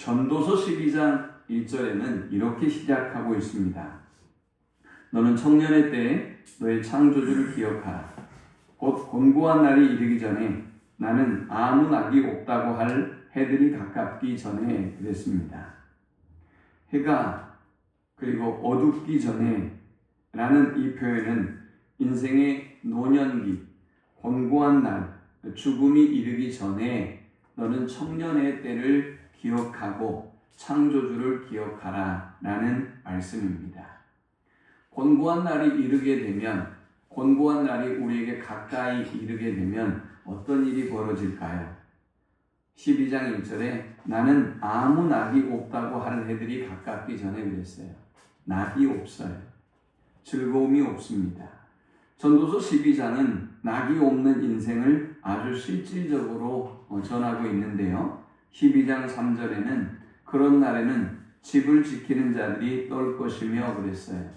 전도서 12장 1절에는 이렇게 시작하고 있습니다. 너는 청년의 때에 너의 창조주를 기억하라. 곧 곤고한 날이 이르기 전에 나는 아무 낙이 없다고 할 해들이 가깝기 전에 그랬습니다. 해가 그리고 어둡기 전에 라는 이 표현은 인생의 노년기, 곤고한 날, 죽음이 이르기 전에 너는 청년의 때를 기억하고 창조주를 기억하라 라는 말씀입니다. 곤고한 날이 이르게 되면, 곤고한 날이 우리에게 가까이 이르게 되면 어떤 일이 벌어질까요? 12장 1절에 나는 아무 낙이 없다고 하는 해들이 가깝기 전에 그랬어요. 낙이 없어요. 즐거움이 없습니다. 전도서 12장은 낙이 없는 인생을 아주 실질적으로 전하고 있는데요. 12장 3절에는 그런 날에는 집을 지키는 자들이 떨 것이며 그랬어요.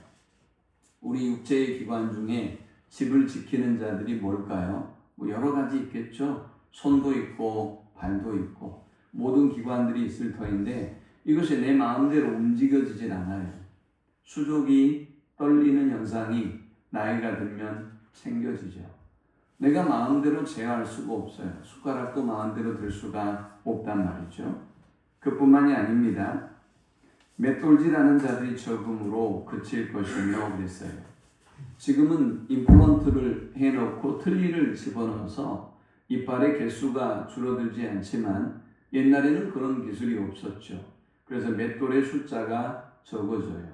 우리 육체의 기관 중에 집을 지키는 자들이 뭘까요? 여러 가지 있겠죠. 손도 있고 발도 있고 모든 기관들이 있을 터인데 이것이 내 마음대로 움직여지질 않아요. 수족이 떨리는 현상이 나이가 들면 생겨지죠. 내가 마음대로 제어할 수가 없어요. 숟가락도 마음대로 들 수가 없단 말이죠. 그뿐만이 아닙니다. 맷돌질하는 자들이 적음으로 그칠 것이며 그랬어요. 지금은 임플란트를 해놓고 틀니를 집어넣어서 이빨의 개수가 줄어들지 않지만 옛날에는 그런 기술이 없었죠. 그래서 맷돌의 숫자가 적어져요.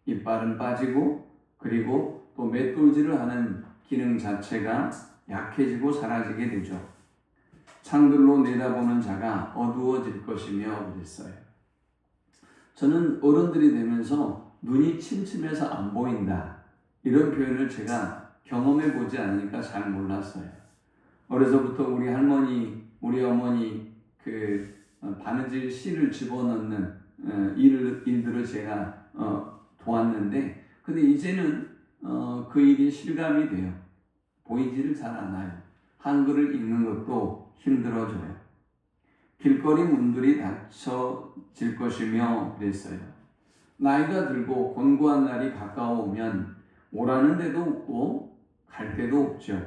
이빨은 빠지고 그리고 또 맷돌질을 하는 기능 자체가 약해지고 사라지게 되죠. 창들로 내다보는 자가 어두워질 것이며 그랬어요. 저는 어른들이 되면서 눈이 침침해서 안 보인다 이런 표현을 제가 경험해 보지 않으니까 잘 몰랐어요. 어려서부터 우리 할머니, 우리 어머니 바느질 실을 집어넣는 일들을 제가 도왔는데 근데 이제는 그 일이 실감이 돼요. 보이지를 잘 않아요. 한글을 읽는 것도 힘들어져요. 길거리 문들이 닫혀질 것이며 그랬어요. 나이가 들고 곤고한 날이 가까워오면 오라는 데도 없고 갈 데도 없죠.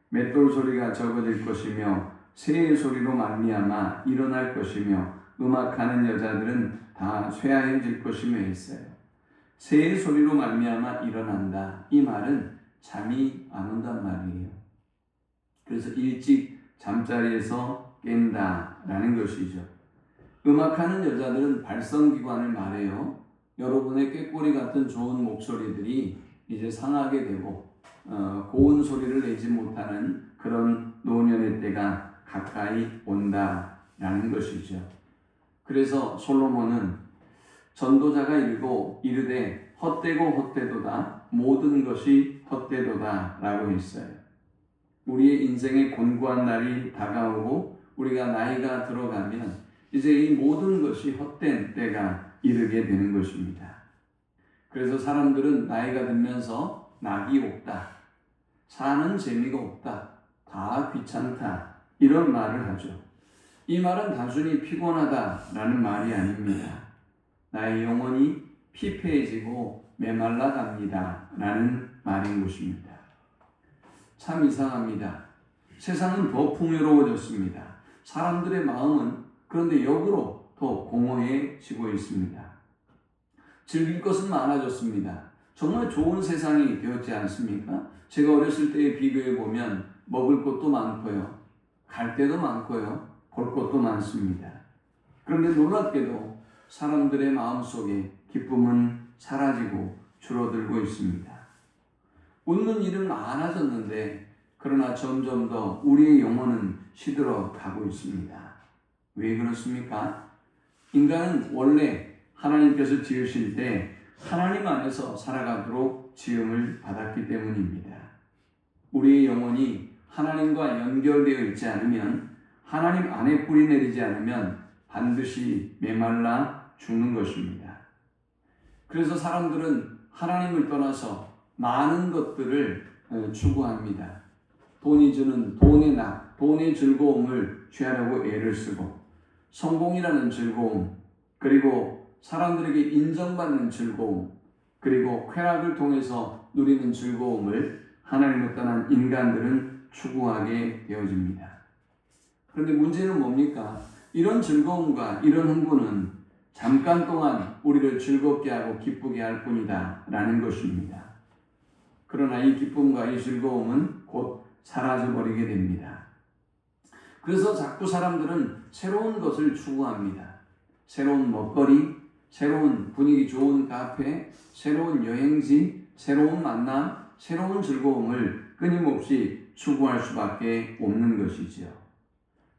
맷돌 소리가 적어질 것이며 새의 소리로 말미암아 일어날 것이며 음악하는 여자들은 다 쇠하여질 것이며 했어요. 새의 소리로 말미암아 일어난다. 이 말은 잠이 안 온단 말이에요. 그래서 일찍 잠자리에서 깬다라는 것이죠. 음악하는 여자들은 발성기관을 말해요. 여러분의 꾀꼬리 같은 좋은 목소리들이 이제 상하게 되고 고운 소리를 내지 못하는 그런 노년의 때가 가까이 온다라는 것이죠. 그래서 솔로몬은 전도자가 이르되 헛되고 헛되도다 모든 것이 헛되도다 라고 했어요. 우리의 인생의 곤고한 날이 다가오고 우리가 나이가 들어가면 이제 이 모든 것이 헛된 때가 이르게 되는 것입니다. 그래서 사람들은 나이가 들면서 낙이 없다, 사는 재미가 없다, 다 귀찮다 이런 말을 하죠. 이 말은 단순히 피곤하다라는 말이 아닙니다. 나의 영혼이 피폐해지고 메말라 갑니다 라는 말인 것입니다. 참 이상합니다. 세상은 더 풍요로워졌습니다. 사람들의 마음은 그런데 역으로 더 공허해지고 있습니다. 즐길 것은 많아졌습니다. 정말 좋은 세상이 되었지 않습니까? 제가 어렸을 때에 비교해 보면 먹을 것도 많고요. 갈 데도 많고요. 볼 것도 많습니다. 그런데 놀랍게도 사람들의 마음속에 기쁨은 사라지고 줄어들고 있습니다. 웃는 일은 많아졌는데 그러나 점점 더 우리의 영혼은 시들어 가고 있습니다. 왜 그렇습니까? 인간은 원래 하나님께서 지으실 때 하나님 안에서 살아가도록 지음을 받았기 때문입니다. 우리의 영혼이 하나님과 연결되어 있지 않으면 하나님 안에 뿌리 내리지 않으면 반드시 메말라 죽는 것입니다. 그래서 사람들은 하나님을 떠나서 많은 것들을 추구합니다. 돈이 주는 돈의 낙, 돈의 즐거움을 취하려고 애를 쓰고 성공이라는 즐거움, 그리고 사람들에게 인정받는 즐거움, 그리고 쾌락을 통해서 누리는 즐거움을 하나님을 떠난 인간들은 추구하게 되어집니다. 그런데 문제는 뭡니까? 이런 즐거움과 이런 흥분은 잠깐 동안 우리를 즐겁게 하고 기쁘게 할 뿐이다 라는 것입니다. 그러나 이 기쁨과 이 즐거움은 곧 사라져버리게 됩니다. 그래서 자꾸 사람들은 새로운 것을 추구합니다. 새로운 먹거리, 새로운 분위기 좋은 카페, 새로운 여행지, 새로운 만남, 새로운 즐거움을 끊임없이 추구할 수밖에 없는 것이지요.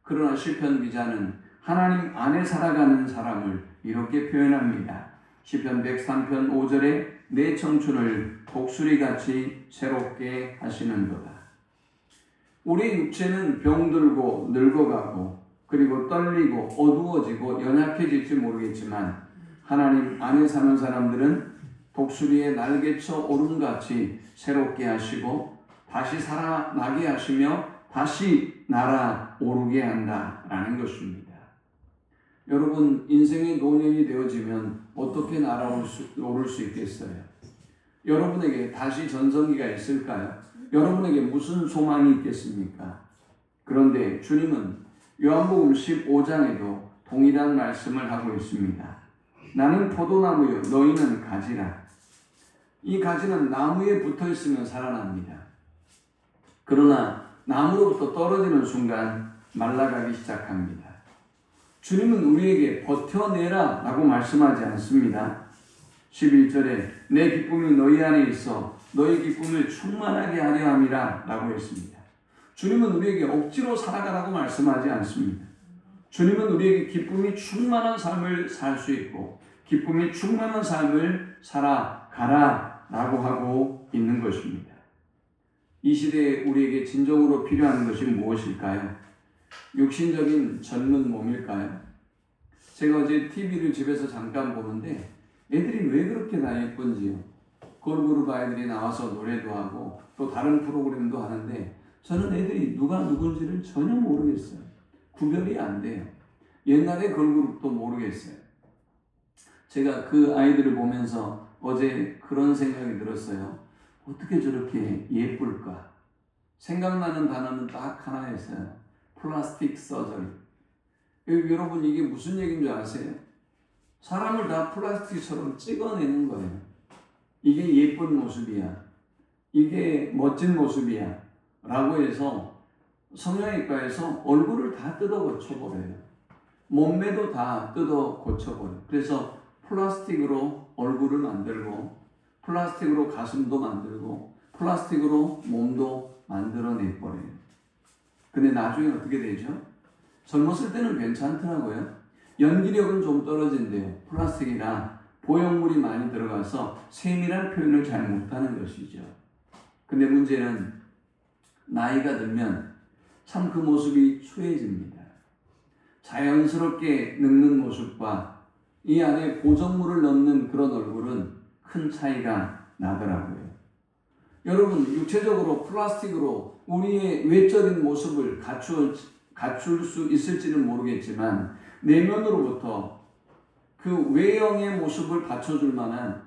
그러나 시편 기자는 하나님 안에 살아가는 사람을 이렇게 표현합니다. 시편 103편 5절에 내 청춘을 독수리같이 새롭게 하시는도다. 우리 육체는 병들고 늙어가고 그리고 떨리고 어두워지고 연약해질지 모르겠지만 하나님 안에 사는 사람들은 독수리의 날개쳐 오름같이 새롭게 하시고 다시 살아나게 하시며 다시 날아오르게 한다라는 것입니다. 여러분, 인생의 노년이 되어지면 어떻게 날아오를 수 있겠어요? 여러분에게 다시 전성기가 있을까요? 여러분에게 무슨 소망이 있겠습니까? 그런데 주님은 요한복음 15장에도 동일한 말씀을 하고 있습니다. 나는 포도나무요 너희는 가지라. 이 가지는 나무에 붙어 있으면 살아납니다. 그러나 나무로부터 떨어지는 순간 말라가기 시작합니다. 주님은 우리에게 버텨내라 라고 말씀하지 않습니다. 11절에 내 기쁨이 너희 안에 있어 너희 기쁨을 충만하게 하려 함이라 라고 했습니다. 주님은 우리에게 억지로 살아가라고 말씀하지 않습니다. 주님은 우리에게 기쁨이 충만한 삶을 살 수 있고 기쁨이 충만한 삶을 살아가라 라고 하고 있는 것입니다. 이 시대에 우리에게 진정으로 필요한 것이 무엇일까요? 육신적인 젊은 몸일까요? 제가 어제 TV를 집에서 잠깐 보는데 애들이 왜 그렇게 다 예쁜지요. 걸그룹 아이들이 나와서 노래도 하고 또 다른 프로그램도 하는데 저는 애들이 누가 누군지를 전혀 모르겠어요. 구별이 안 돼요. 옛날에 걸그룹도 모르겠어요. 제가 그 아이들을 보면서 어제 그런 생각이 들었어요. 어떻게 저렇게 예쁠까? 생각나는 단어는 딱 하나였어요. 플라스틱 서저리. 여러분, 이게 무슨 얘기인 줄 아세요? 사람을 다 플라스틱처럼 찍어내는 거예요. 이게 예쁜 모습이야. 이게 멋진 모습이야. 라고 해서 성형외과에서 얼굴을 다 뜯어 고쳐버려요. 몸매도 다 뜯어 고쳐버려요. 그래서 플라스틱으로 얼굴을 만들고 플라스틱으로 가슴도 만들고 플라스틱으로 몸도 만들어내버려요. 근데 나중에 어떻게 되죠? 젊었을 때는 괜찮더라고요. 연기력은 좀 떨어진대요. 플라스틱이라 보형물이 많이 들어가서 세밀한 표현을 잘 못하는 것이죠. 근데 문제는 나이가 들면 참 그 모습이 추해집니다. 자연스럽게 늙는 모습과 이 안에 고정물을 넣는 그런 얼굴은 큰 차이가 나더라고요. 여러분, 육체적으로 플라스틱으로 우리의 외적인 모습을 갖출 수 있을지는 모르겠지만 내면으로부터 그 외형의 모습을 받쳐줄 만한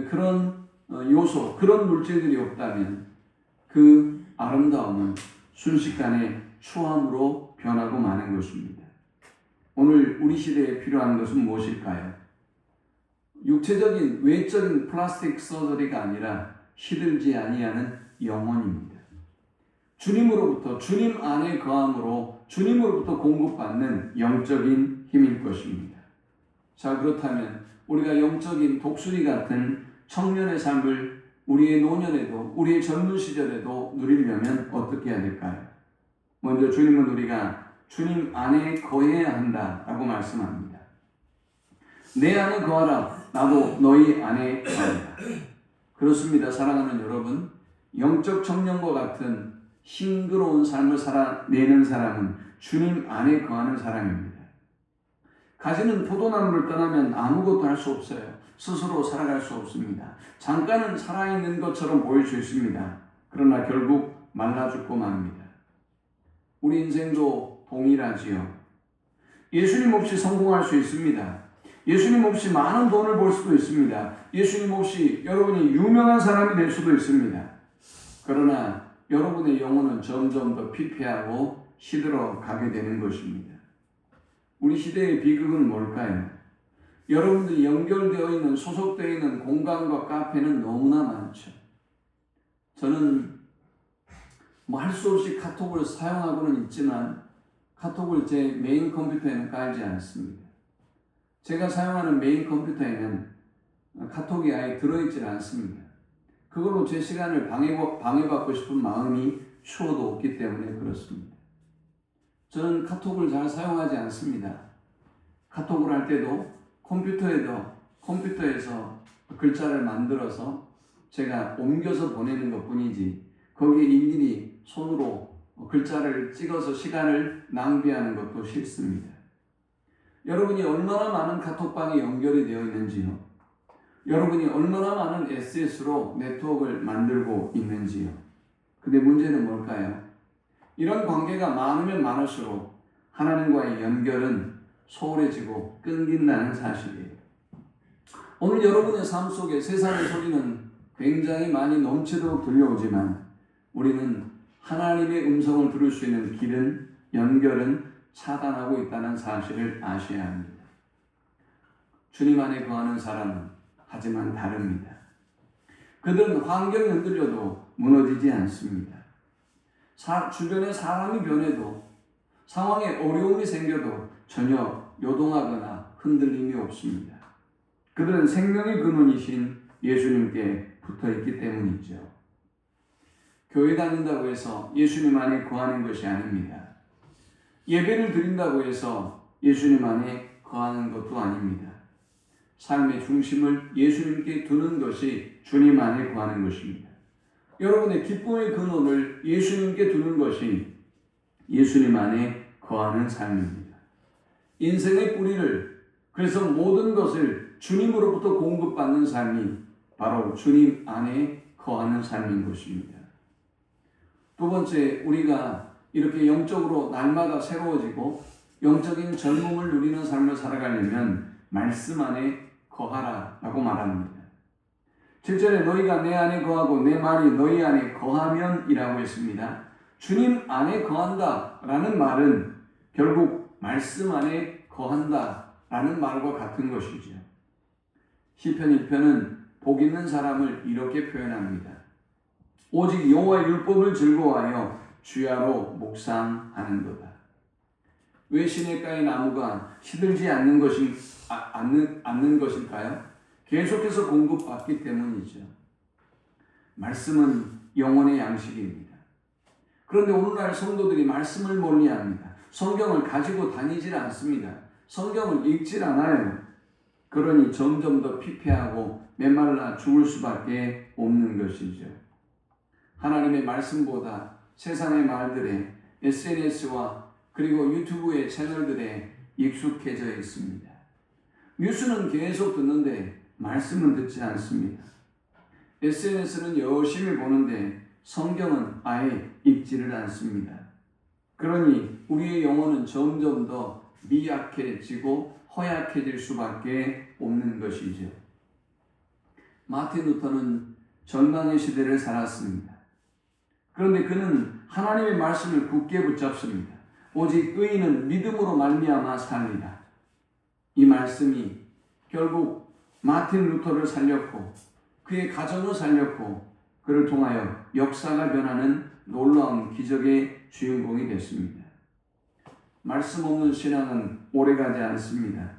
그런 요소, 그런 물질들이 없다면 그 아름다움은 순식간에 추함으로 변하고 마는 것입니다. 오늘 우리 시대에 필요한 것은 무엇일까요? 육체적인 외적인 플라스틱 서저리가 아니라 시들지 아니하는 영혼입니다. 주님으로부터, 주님 안에 거함으로 주님으로부터 공급받는 영적인 힘일 것입니다. 자, 그렇다면 우리가 영적인 독수리 같은 청년의 삶을 우리의 노년에도, 우리의 젊은 시절에도 누리려면 어떻게 해야 될까요? 먼저 주님은 우리가 주님 안에 거해야 한다라고 말씀합니다. 내 안에 거하라, 나도 너희 안에 거하리라. 그렇습니다. 사랑하는 여러분, 영적 청년과 같은 싱그러운 삶을 살아내는 사람은 주님 안에 거하는 사람입니다. 가지는 포도나무를 떠나면 아무것도 할 수 없어요. 스스로 살아갈 수 없습니다. 잠깐은 살아있는 것처럼 보일 수 있습니다. 그러나 결국 말라 죽고 맙니다. 우리 인생도 동일하지요. 예수님 없이 성공할 수 있습니다. 예수님 없이 많은 돈을 벌 수도 있습니다. 예수님 없이 여러분이 유명한 사람이 될 수도 있습니다. 그러나 여러분의 영혼은 점점 더 피폐하고 시들어 가게 되는 것입니다. 우리 시대의 비극은 뭘까요? 여러분들이 연결되어 있는, 소속되어 있는 공간과 카페는 너무나 많죠. 저는 할 수 없이 카톡을 사용하고는 있지만 카톡을 제 메인 컴퓨터에는 깔지 않습니다. 제가 사용하는 메인 컴퓨터에는 카톡이 아예 들어있지 않습니다. 그걸로 제 시간을 방해받고 싶은 마음이 추워도 없기 때문에 그렇습니다. 저는 카톡을 잘 사용하지 않습니다. 카톡을 할 때도 컴퓨터에서 글자를 만들어서 제가 옮겨서 보내는 것 뿐이지 거기에 일일이 손으로 글자를 찍어서 시간을 낭비하는 것도 싫습니다. 여러분이 얼마나 많은 카톡방에 연결이 되어 있는지요? 여러분이 얼마나 많은 SS로 네트워크를 만들고 있는지요? 근데 문제는 뭘까요? 이런 관계가 많으면 많을수록 하나님과의 연결은 소홀해지고 끊긴다는 사실이에요. 오늘 여러분의 삶 속에 세상의 소리는 굉장히 많이 넘치도록 들려오지만 우리는 하나님의 음성을 들을 수 있는 길은, 연결은 차단하고 있다는 사실을 아셔야 합니다. 주님 안에 거하는 사람은 하지만 다릅니다. 그들은 환경이 흔들려도 무너지지 않습니다. 주변에 사람이 변해도 상황에 어려움이 생겨도 전혀 요동하거나 흔들림이 없습니다. 그들은 생명의 근원이신 예수님께 붙어있기 때문이죠. 교회 다닌다고 해서 예수님 안에 거하는 것이 아닙니다. 예배를 드린다고 해서 예수님 안에 거하는 것도 아닙니다. 삶의 중심을 예수님께 두는 것이 주님 안에 거하는 것입니다. 여러분의 기쁨의 근원을 예수님께 두는 것이 예수님 안에 거하는 삶입니다. 인생의 뿌리를, 그래서 모든 것을 주님으로부터 공급받는 삶이 바로 주님 안에 거하는 삶인 것입니다. 두 번째, 우리가 이렇게 영적으로 날마다 새로워지고 영적인 젊음을 누리는 삶을 살아가려면 말씀 안에 거하라 라고 말합니다. 7절에 너희가 내 안에 거하고 내 말이 너희 안에 거하면 이라고 했습니다. 주님 안에 거한다 라는 말은 결국 말씀 안에 거한다 라는 말과 같은 것이죠. 시편 1편은 복 있는 사람을 이렇게 표현합니다. 오직 여호와의 율법을 즐거워하여 주야로 묵상하는도다. 왜 시냇가의 나무가 시들지 않는 것일까요? 계속해서 공급받기 때문이죠. 말씀은 영혼의 양식입니다. 그런데 오늘날 성도들이 말씀을 멀리합니다. 성경을 가지고 다니질 않습니다. 성경을 읽질 않아요. 그러니 점점 더 피폐하고 메말라 죽을 수밖에 없는 것이죠. 하나님의 말씀보다 세상의 말들에 SNS와 그리고 유튜브의 채널들에 익숙해져 있습니다. 뉴스는 계속 듣는데 말씀은 듣지 않습니다. SNS는 열심히 보는데 성경은 아예 읽지를 않습니다. 그러니 우리의 영혼은 점점 더 미약해지고 허약해질 수밖에 없는 것이죠. 마틴 루터는 절망의 시대를 살았습니다. 그런데 그는 하나님의 말씀을 굳게 붙잡습니다. 오직 의인은 믿음으로 말미암아 살리라. 이 말씀이 결국 마틴 루터를 살렸고 그의 가정을 살렸고 그를 통하여 역사가 변하는 놀라운 기적의 주인공이 됐습니다. 말씀 없는 신앙은 오래가지 않습니다.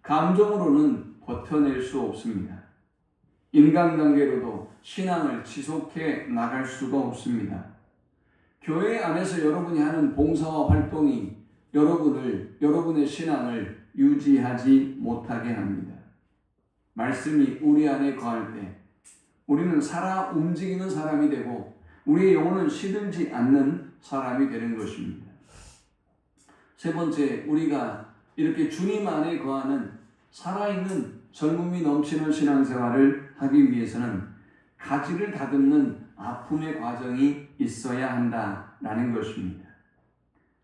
감정으로는 버텨낼 수 없습니다. 인간관계로도 신앙을 지속해 나갈 수가 없습니다. 교회 안에서 여러분이 하는 봉사와 활동이 여러분의 신앙을 유지하지 못하게 합니다. 말씀이 우리 안에 거할 때 우리는 살아 움직이는 사람이 되고 우리의 영혼은 시들지 않는 사람이 되는 것입니다. 세 번째, 우리가 이렇게 주님 안에 거하는 살아있는 젊음이 넘치는 신앙생활을 하기 위해서는 가지를 다듬는 아픔의 과정이 있어야 한다라는 것입니다.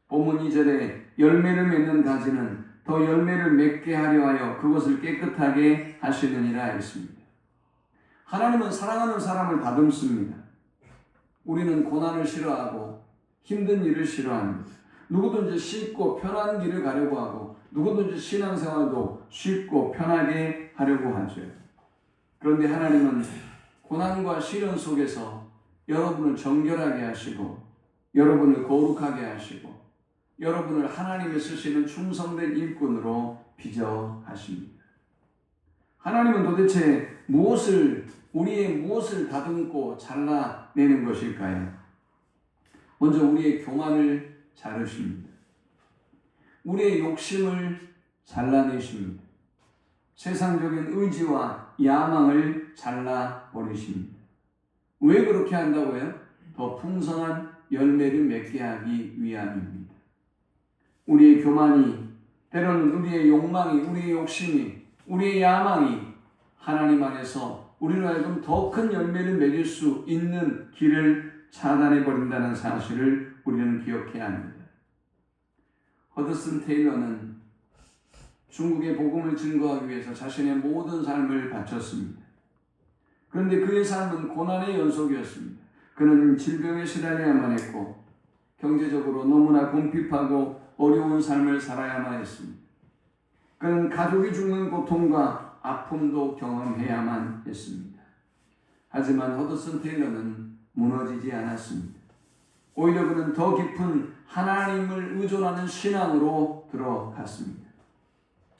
본문 2절에 열매를 맺는 가지는 더 열매를 맺게 하려 하여 그것을 깨끗하게 하시느니라 했습니다. 하나님은 사랑하는 사람을 다듬습니다. 우리는 고난을 싫어하고 힘든 일을 싫어합니다. 누구든지 쉽고 편한 길을 가려고 하고 누구든지 신앙생활도 쉽고 편하게 하려고 하죠. 그런데 하나님은 고난과 시련 속에서 여러분을 정결하게 하시고 여러분을 거룩하게 하시고 여러분을 하나님이 쓰시는 충성된 일꾼으로 빚어가십니다. 하나님은 도대체 우리의 무엇을 다듬고 잘라내는 것일까요? 먼저 우리의 교만을 자르십니다. 우리의 욕심을 잘라내십니다. 세상적인 의지와 야망을 잘라버리십니다. 왜 그렇게 한다고요? 더 풍성한 열매를 맺게 하기 위함입니다. 우리의 교만이, 때로는 우리의 욕망이, 우리의 욕심이, 우리의 야망이 하나님 안에서 우리로 하여금 더 큰 열매를 맺을 수 있는 길을 차단해버린다는 사실을 우리는 기억해야 합니다. 허드슨 테일러는 중국의 복음을 증거하기 위해서 자신의 모든 삶을 바쳤습니다. 그런데 그의 삶은 고난의 연속이었습니다. 그는 질병에 시달려야만 했고 경제적으로 너무나 궁핍하고 어려운 삶을 살아야만 했습니다. 그는 가족이 죽는 고통과 아픔도 경험해야만 했습니다. 하지만 허드슨 테일러는 무너지지 않았습니다. 오히려 그는 더 깊은 하나님을 의존하는 신앙으로 들어갔습니다.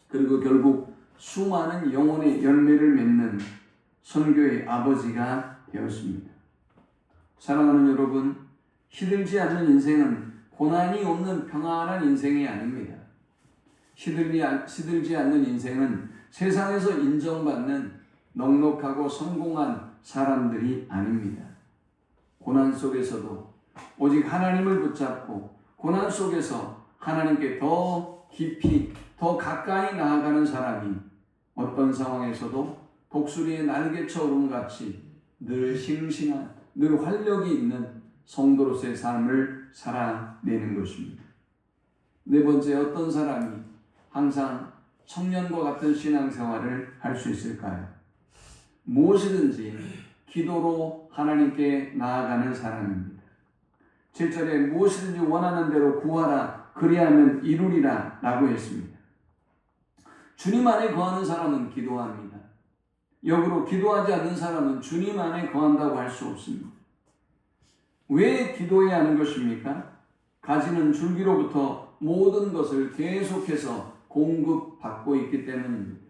그리고 결국 수많은 영혼의 열매를 맺는 선교의 아버지가 되었습니다. 사랑하는 여러분, 시들지 않는 인생은 고난이 없는 평안한 인생이 아닙니다. 시들지 않는 인생은 세상에서 인정받는 넉넉하고 성공한 사람들이 아닙니다. 고난 속에서도 오직 하나님을 붙잡고 고난 속에서 하나님께 더 깊이 더 가까이 나아가는 사람이 어떤 상황에서도 독수리의 날개처럼 같이 늘 싱싱한, 늘 활력이 있는 성도로서의 삶을 살아내는 것입니다. 네 번째, 어떤 사람이 항상 청년과 같은 신앙생활을 할 수 있을까요? 무엇이든지 기도로 하나님께 나아가는 사람입니다. 7절에 무엇이든지 원하는 대로 구하라 그리하면 이루리라 라고 했습니다. 주님 안에 거하는 사람은 기도합니다. 역으로 기도하지 않는 사람은 주님 안에 거한다고 할 수 없습니다. 왜 기도해야 하는 것입니까? 가지는 줄기로부터 모든 것을 계속해서 공급받고 있기 때문입니다.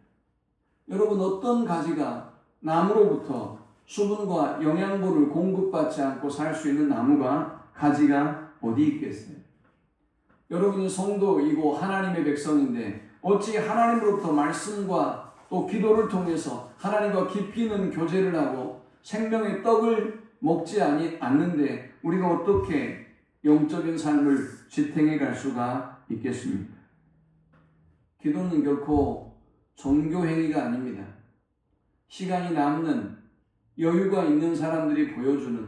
여러분, 어떤 가지가 나무로부터 수분과 영양분을 공급받지 않고 살 수 있는 나무가 가지가 어디 있겠어요? 여러분은 성도이고 하나님의 백성인데 어찌 하나님으로부터 말씀과 또 기도를 통해서 하나님과 깊이 있는 교제를 하고 생명의 떡을 먹지 않는데 우리가 어떻게 영적인 삶을 지탱해 갈 수가 있겠습니까? 기도는 결코 종교 행위가 아닙니다. 시간이 남는 여유가 있는 사람들이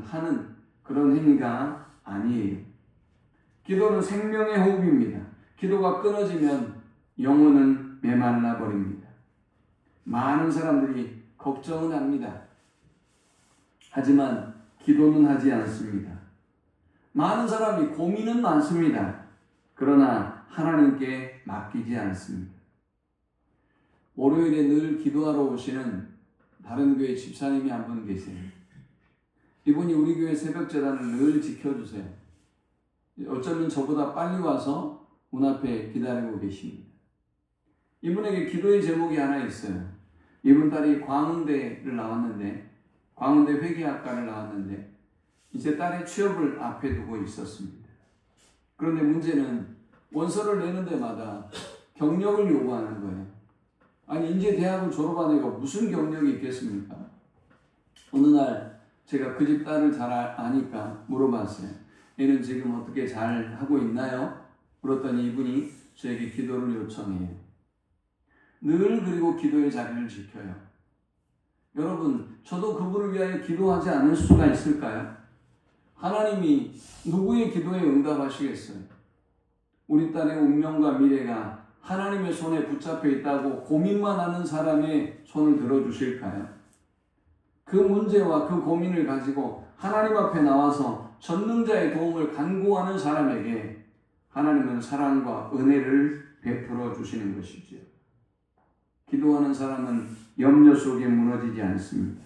하는 그런 행위가 아니에요. 기도는 생명의 호흡입니다. 기도가 끊어지면 영혼은 메말라 버립니다. 많은 사람들이 걱정은 합니다. 하지만 기도는 하지 않습니다. 많은 사람이 고민은 많습니다. 그러나 하나님께 맡기지 않습니다. 월요일에 늘 기도하러 오시는 다른 교회 집사님이 한 분 계세요. 이분이 우리 교회 새벽제단을 늘 지켜주세요. 어쩌면 저보다 빨리 와서 문 앞에 기다리고 계십니다. 이분에게 기도의 제목이 하나 있어요. 이분 딸이 광운대 회계학과를 나왔는데 이제 딸의 취업을 앞에 두고 있었습니다. 그런데 문제는 원서를 내는 데마다 경력을 요구하는 거예요. 아니, 이제 대학을 졸업한 애가 무슨 경력이 있겠습니까? 어느 날 제가 그 집 딸을 잘 아니까 물어봤어요. 얘는 지금 어떻게 잘 하고 있나요? 물었더니 이분이 저에게 기도를 요청해요. 늘 그리고 기도의 자리를 지켜요. 여러분, 저도 그분을 위하여 기도하지 않을 수가 있을까요? 하나님이 누구의 기도에 응답하시겠어요? 우리 딸의 운명과 미래가 하나님의 손에 붙잡혀 있다고 고민만 하는 사람의 손을 들어주실까요? 그 문제와 그 고민을 가지고 하나님 앞에 나와서 전능자의 도움을 간구하는 사람에게 하나님은 사랑과 은혜를 베풀어 주시는 것이지요. 기도하는 사람은 염려 속에 무너지지 않습니다.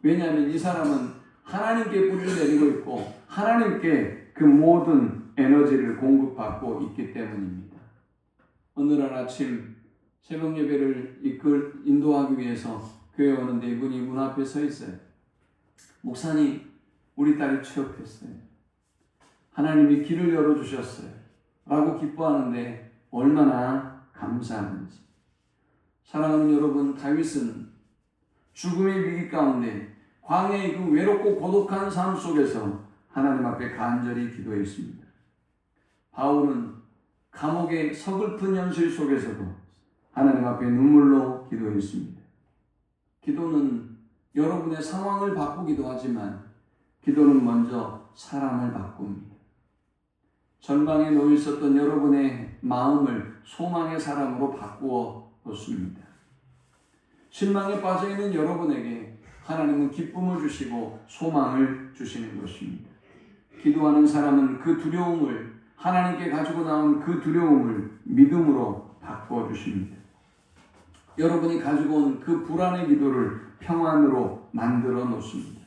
왜냐하면 이 사람은 하나님께 뿌리를 내리고 있고 하나님께 그 모든 에너지를 공급받고 있기 때문입니다. 오늘 아침 새벽 예배를 인도하기 위해서 교회 오는데 이분이 문 앞에 서 있어요. 목사님, 우리 딸이 취업했어요. 하나님이 길을 열어주셨어요. 라고 기뻐하는데 얼마나 감사한지. 사랑하는 여러분, 다윗은 죽음의 위기 가운데 광야의 그 외롭고 고독한 삶 속에서 하나님 앞에 간절히 기도했습니다. 바울은 감옥의 서글픈 현실 속에서도 하나님 앞에 눈물로 기도했습니다. 기도는 여러분의 상황을 바꾸기도 하지만 기도는 먼저 사람을 바꿉니다. 절망에 놓여 있었던 여러분의 마음을 소망의 사람으로 바꾸어 놓습니다. 실망에 빠져 있는 여러분에게 하나님은 기쁨을 주시고 소망을 주시는 것입니다. 기도하는 사람은 그 두려움을 하나님께 가지고 나온 그 두려움을 믿음으로 바꾸어 주십니다. 여러분이 가지고 온 그 불안의 기도를 평안으로 만들어 놓습니다.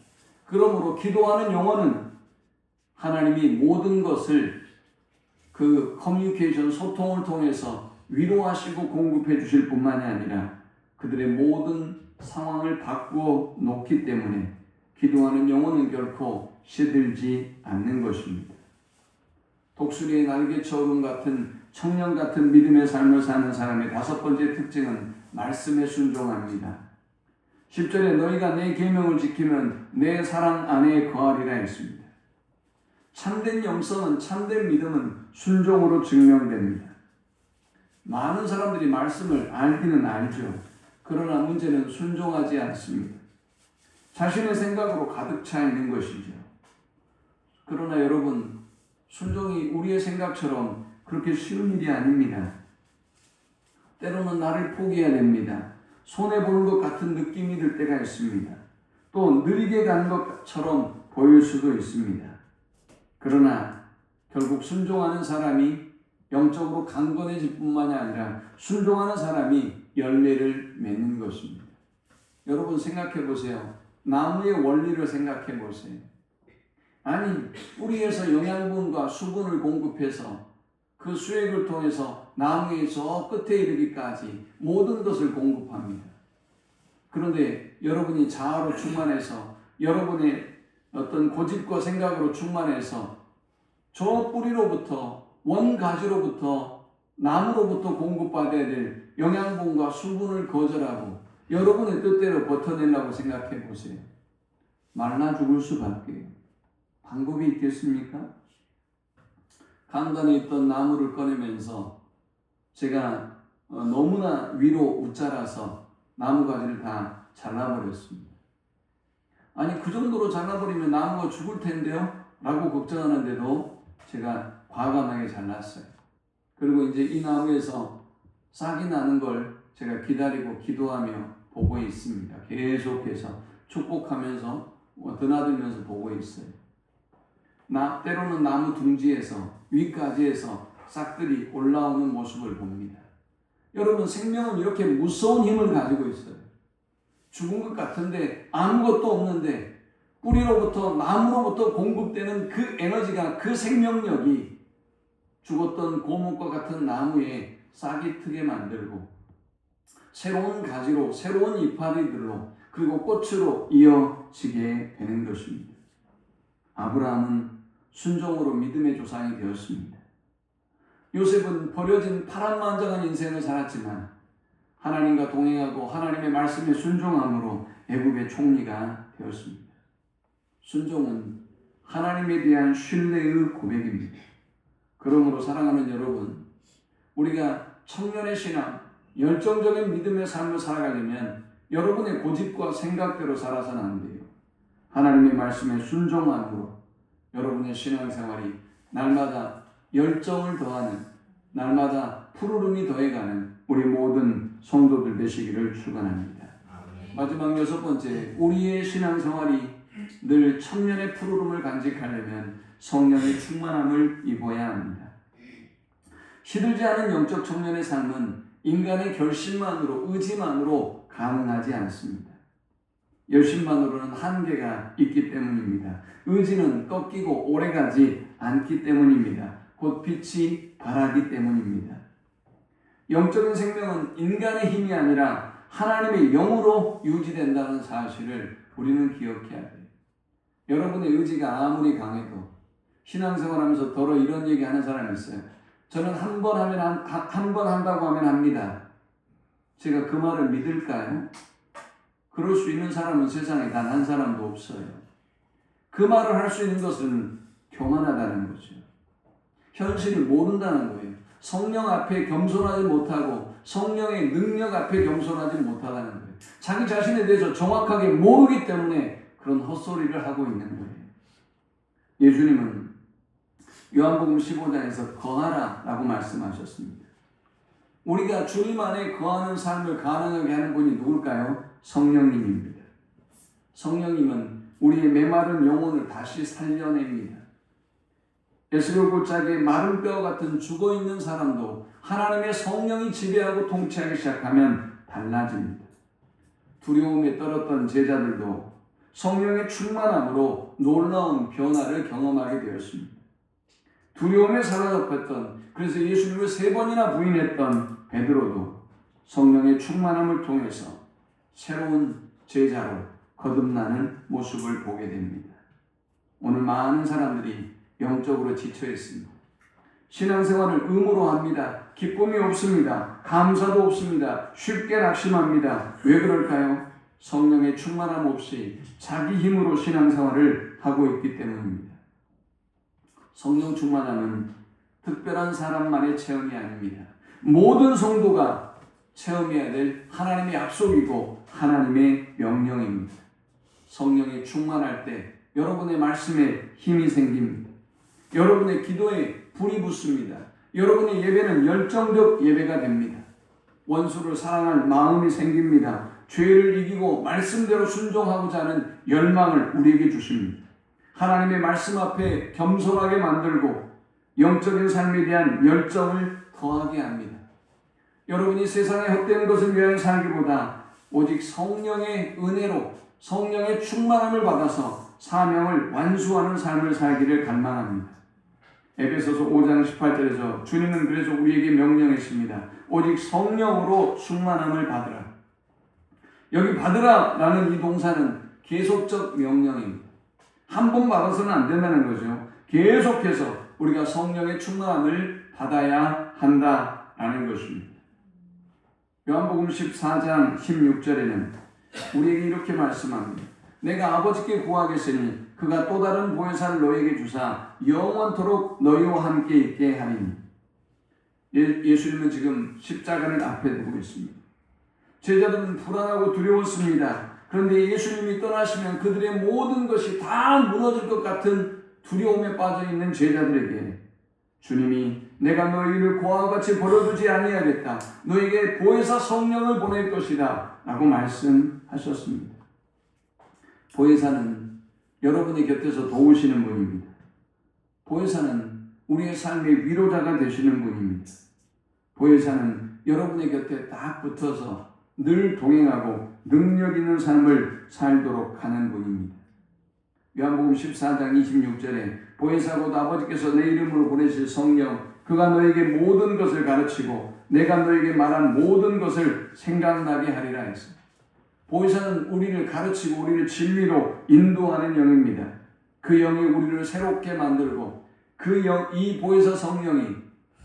그러므로 기도하는 영혼은 하나님이 모든 것을 그 커뮤니케이션 소통을 통해서 위로하시고 공급해 주실 뿐만이 아니라 그들의 모든 상황을 바꾸어 놓기 때문에 기도하는 영혼은 결코 시들지 않는 것입니다. 독수리의 날개처럼 같은 청년 같은 믿음의 삶을 사는 사람의 다섯 번째 특징은 말씀에 순종합니다. 10절에 너희가 내 계명을 지키면 내 사랑 안에 거하리라 했습니다. 참된 영성은, 참된 믿음은 순종으로 증명됩니다. 많은 사람들이 말씀을 알기는 알죠. 그러나 문제는 순종하지 않습니다. 자신의 생각으로 가득 차 있는 것이죠. 그러나 여러분, 순종이 우리의 생각처럼 그렇게 쉬운 일이 아닙니다. 때로는 나를 포기해야 됩니다. 손해보는 것 같은 느낌이 들 때가 있습니다. 또 느리게 가는 것처럼 보일 수도 있습니다. 그러나 결국 순종하는 사람이 영적으로 강건해질 뿐만이 아니라 순종하는 사람이 열매를 맺는 것입니다. 여러분 생각해 보세요. 나무의 원리를 생각해 보세요. 아니, 뿌리에서 영양분과 수분을 공급해서 그 수액을 통해서 나무의 저 끝에 이르기까지 모든 것을 공급합니다. 그런데 여러분이 자아로 충만해서 여러분의 어떤 고집과 생각으로 충만해서 저 뿌리로부터 원가지로부터 나무로부터 공급받아야 될 영양분과 수분을 거절하고 여러분의 뜻대로 버텨내려고 생각해 보세요. 말라 죽을 수밖에 방법이 있겠습니까? 강단에 있던 나무를 꺼내면서 제가 너무나 위로 웃자라서 나무가지를 다 잘라버렸습니다. 아니, 그 정도로 잘라버리면 나무가 죽을 텐데요? 라고 걱정하는데도 제가 과감하게 잘랐어요. 그리고 이제 이 나무에서 싹이 나는 걸 제가 기다리고 기도하며 보고 있습니다. 계속해서 축복하면서 드나들면서 보고 있어요. 때로는 나무 둥지에서 위까지에서 싹들이 올라오는 모습을 봅니다. 여러분, 생명은 이렇게 무서운 힘을 가지고 있어요. 죽은 것 같은데 아무것도 없는데 뿌리로부터 나무로부터 공급되는 그 에너지가, 그 생명력이 죽었던 고목과 같은 나무에 싹이 트게 만들고 새로운 가지로, 새로운 이파리들로, 그리고 꽃으로 이어지게 되는 것입니다. 아브라함은 순종으로 믿음의 조상이 되었습니다. 요셉은 버려진 파란만장한 인생을 살았지만 하나님과 동행하고 하나님의 말씀에 순종함으로 애굽의 총리가 되었습니다. 순종은 하나님에 대한 신뢰의 고백입니다. 그러므로 사랑하는 여러분, 우리가 청년의 신앙, 열정적인 믿음의 삶을 살아가려면 여러분의 고집과 생각대로 살아서는 안 돼요. 하나님의 말씀에 순종함으로 여러분의 신앙생활이 날마다 열정을 더하는, 날마다 푸르름이 더해가는 우리 모든 성도들 되시기를 축원합니다. 마지막 6번째, 우리의 신앙생활이 늘 천년의 푸르름을 간직하려면 성령의 충만함을 입어야 합니다. 시들지 않은 영적 청년의 삶은 인간의 결심만으로, 의지만으로 가능하지 않습니다. 열심만으로는 한계가 있기 때문입니다. 의지는 꺾이고 오래가지 않기 때문입니다. 곧 빛이 바라기 때문입니다. 영적인 생명은 인간의 힘이 아니라 하나님의 영으로 유지된다는 사실을 우리는 기억해야 돼요. 여러분의 의지가 아무리 강해도 신앙생활하면서 더러 이런 얘기하는 사람이 있어요. 저는 한 번 한다고 하면 합니다. 제가 그 말을 믿을까요? 그럴 수 있는 사람은 세상에 단 한 사람도 없어요. 그 말을 할 수 있는 것은 교만하다는 거죠. 현실을 모른다는 거예요. 성령 앞에 겸손하지 못하고 성령의 능력 앞에 겸손하지 못하다는 거예요. 자기 자신에 대해서 정확하게 모르기 때문에 그런 헛소리를 하고 있는 거예요. 예수님은 요한복음 15장에서 거하라 라고 말씀하셨습니다. 우리가 주님 안에 거하는 삶을 가능하게 하는 분이 누굴까요? 성령님입니다. 성령님은 우리의 메마른 영혼을 다시 살려냅니다. 에스겔 골짜기에 마른 뼈 같은 죽어있는 사람도 하나님의 성령이 지배하고 통치하기 시작하면 달라집니다. 두려움에 떨었던 제자들도 성령의 충만함으로 놀라운 변화를 경험하게 되었습니다. 두려움에 사로잡혔던, 그래서 예수님을 3번이나 부인했던 베드로도 성령의 충만함을 통해서 새로운 제자로 거듭나는 모습을 보게 됩니다. 오늘 많은 사람들이 영적으로 지쳐 있습니다. 신앙생활을 의무로 합니다. 기쁨이 없습니다. 감사도 없습니다. 쉽게 낙심합니다. 왜 그럴까요? 성령의 충만함 없이 자기 힘으로 신앙생활을 하고 있기 때문입니다. 성령 충만함은 특별한 사람만의 체험이 아닙니다. 모든 성도가 체험해야 될 하나님의 약속이고 하나님의 명령입니다. 성령이 충만할 때 여러분의 말씀에 힘이 생깁니다. 여러분의 기도에 불이 붙습니다. 여러분의 예배는 열정적 예배가 됩니다. 원수를 사랑할 마음이 생깁니다. 죄를 이기고 말씀대로 순종하고자 하는 열망을 우리에게 주십니다. 하나님의 말씀 앞에 겸손하게 만들고 영적인 삶에 대한 열정을 더하게 합니다. 여러분이 세상에 헛된 것을 위하여 살기보다 오직 성령의 은혜로 성령의 충만함을 받아서 사명을 완수하는 삶을 살기를 갈망합니다. 에베소서 5장 18절에서 주님은 그래서 우리에게 명령했습니다. 오직 성령으로 충만함을 받으라. 여기 받으라라는 이 동사는 계속적 명령입니다. 한 번 받아서는 안 된다는 거죠. 계속해서 우리가 성령의 충만함을 받아야 한다라는 것입니다. 요한복음 14장 16절에는 우리에게 이렇게 말씀합니다. 내가 아버지께 구하겠으니 그가 또 다른 보혜사를 너희에게 주사 영원토록 너희와 함께 있게 하리니. 예수님은 지금 십자가를 앞에 두고 있습니다. 제자들은 불안하고 두려웠습니다. 그런데 예수님이 떠나시면 그들의 모든 것이 다 무너질 것 같은 두려움에 빠져있는 제자들에게 주님이 내가 너희를 고아와 같이 버려두지 아니하겠다. 너에게 보혜사 성령을 보낼 것이다 라고 말씀하셨습니다. 보혜사는 여러분의 곁에서 도우시는 분입니다. 보혜사는 우리의 삶의 위로자가 되시는 분입니다. 보혜사는 여러분의 곁에 딱 붙어서 늘 동행하고 능력 있는 삶을 살도록 하는 분입니다. 요한복음 14장 26절에 보혜사 곧 아버지께서 내 이름으로 보내실 성령 그가 너에게 모든 것을 가르치고 내가 너에게 말한 모든 것을 생각나게 하리라 했습니다. 보혜사는 우리를 가르치고 우리를 진리로 인도하는 영입니다. 그 영이 우리를 새롭게 만들고 이 보혜사 성령이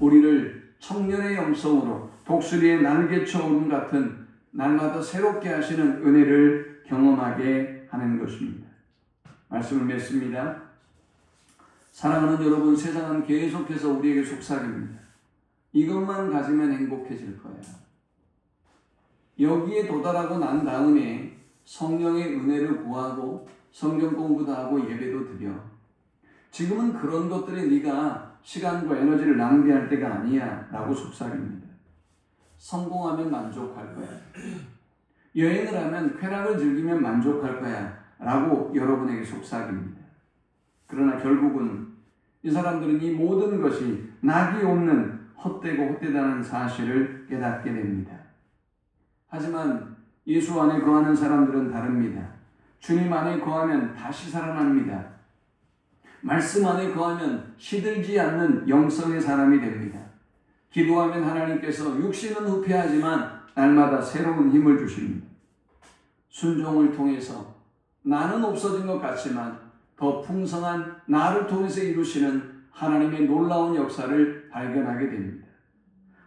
우리를 청년의 영성으로 독수리의 날개처럼 같은 날마다 새롭게 하시는 은혜를 경험하게 하는 것입니다. 말씀을 맺습니다. 사랑하는 여러분, 세상은 계속해서 우리에게 속삭입니다. 이것만 가지면 행복해질 거야. 여기에 도달하고 난 다음에 성령의 은혜를 구하고 성경 공부도 하고 예배도 드려. 지금은 그런 것들에 네가 시간과 에너지를 낭비할 때가 아니야 라고 속삭입니다. 성공하면 만족할 거야. 여행을 하면 쾌락을 즐기면 만족할 거야 라고 여러분에게 속삭입니다. 그러나 결국은 이 사람들은 이 모든 것이 낙이 없는 헛되고 헛되다는 사실을 깨닫게 됩니다. 하지만 예수 안에 거하는 사람들은 다릅니다. 주님 안에 거하면 다시 살아납니다. 말씀 안에 거하면 시들지 않는 영성의 사람이 됩니다. 기도하면 하나님께서 육신은 후패하지만 날마다 새로운 힘을 주십니다. 순종을 통해서 나는 없어진 것 같지만 더 풍성한 나를 통해서 이루시는 하나님의 놀라운 역사를 발견하게 됩니다.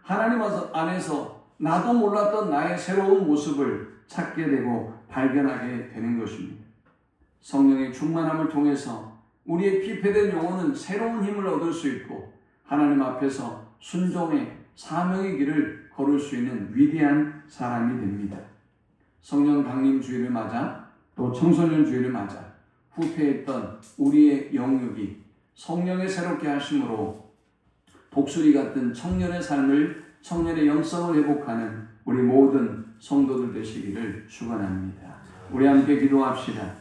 하나님 안에서 나도 몰랐던 나의 새로운 모습을 찾게 되고 발견하게 되는 것입니다. 성령의 충만함을 통해서 우리의 피폐된 영혼은 새로운 힘을 얻을 수 있고 하나님 앞에서 순종의 사명의 길을 걸을 수 있는 위대한 사람이 됩니다. 성령 강림 주일을 맞아 또 청소년 주일을 맞아 후패했던 우리의 영육이 성령의 새롭게 하심으로 독수리 같은 청년의 삶을, 청년의 영성을 회복하는 우리 모든 성도들 되시기를 축원합니다. 우리 함께 기도합시다.